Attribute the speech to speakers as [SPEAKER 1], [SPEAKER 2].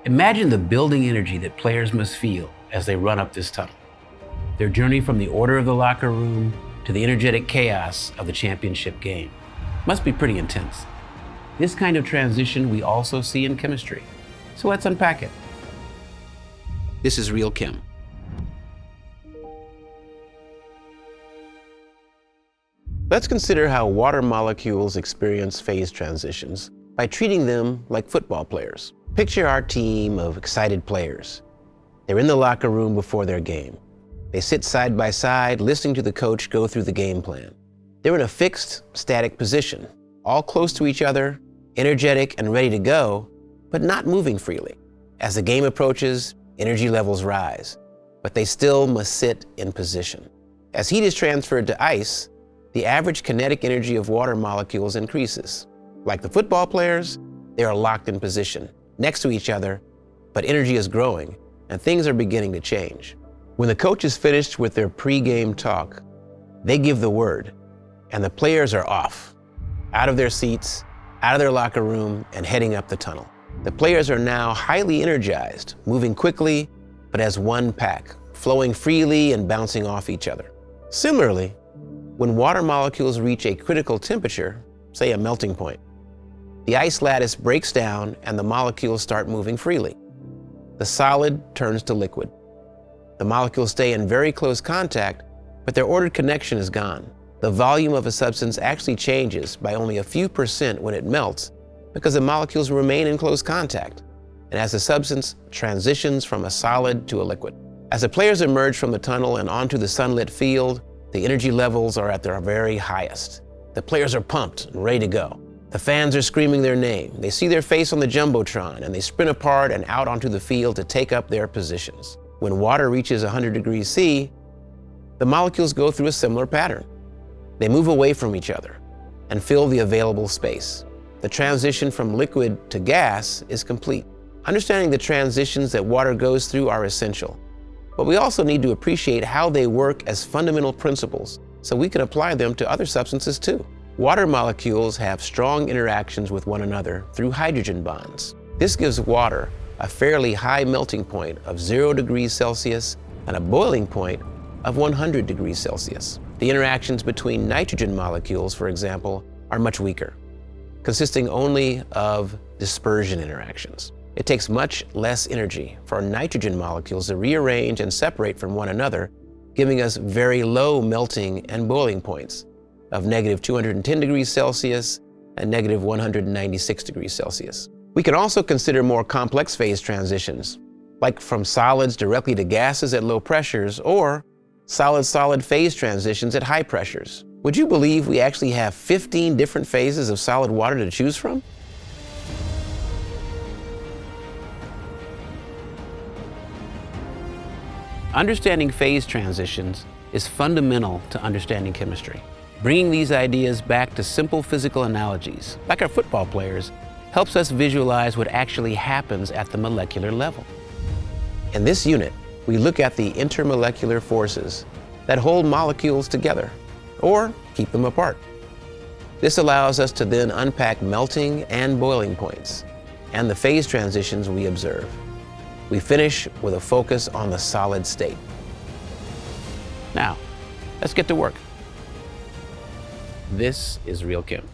[SPEAKER 1] Imagine the building energy that players must feel as they run up this tunnel. Their journey from the order of the locker room to the energetic chaos of the championship game must be pretty intense. This kind of transition we also see in chemistry. So let's unpack it. This is Real Chem. Let's consider how water molecules experience phase transitions by treating them like football players. Picture our team of excited players. They're in the locker room before their game. They sit side by side, listening to the coach go through the game plan. They're in a fixed, static position, all close to each other, energetic and ready to go, but not moving freely. As the game approaches, energy levels rise, but they still must sit in position. As heat is transferred to ice, the average kinetic energy of water molecules increases. Like the football players, they are locked in position, next to each other, but energy is growing and things are beginning to change. When the coach is finished with their pre-game talk, they give the word, and the players are off, out of their seats, out of their locker room, and heading up the tunnel. The players are now highly energized, moving quickly, but as one pack, flowing freely and bouncing off each other. Similarly, when water molecules reach a critical temperature, say a melting point, the ice lattice breaks down and the molecules start moving freely. The solid turns to liquid. The molecules stay in very close contact, but their ordered connection is gone. The volume of a substance actually changes by only a few percent when it melts because the molecules remain in close contact, and as the substance transitions from a solid to a liquid. As the players emerge from the tunnel and onto the sunlit field, the energy levels are at their very highest. The players are pumped and ready to go. The fans are screaming their name. They see their face on the jumbotron and they sprint apart and out onto the field to take up their positions. When water reaches 100 degrees C, the molecules go through a similar pattern. They move away from each other and fill the available space. The transition from liquid to gas is complete. Understanding the transitions that water goes through are essential, but we also need to appreciate how they work as fundamental principles so we can apply them to other substances too. Water molecules have strong interactions with one another through hydrogen bonds. This gives water a fairly high melting point of 0 degrees Celsius and a boiling point of 100 degrees Celsius. The interactions between nitrogen molecules, for example, are much weaker, consisting only of dispersion interactions. It takes much less energy for nitrogen molecules to rearrange and separate from one another, giving us very low melting and boiling points of negative 210 degrees Celsius and negative 196 degrees Celsius. We can also consider more complex phase transitions, like from solids directly to gases at low pressures or solid-solid phase transitions at high pressures. Would you believe we actually have 15 different phases of solid water to choose from? Understanding phase transitions is fundamental to understanding chemistry. Bringing these ideas back to simple physical analogies, like our football players, helps us visualize what actually happens at the molecular level. In this unit, we look at the intermolecular forces that hold molecules together or keep them apart. This allows us to then unpack melting and boiling points and the phase transitions we observe. We finish with a focus on the solid state. Now, let's get to work. This is Real Chem.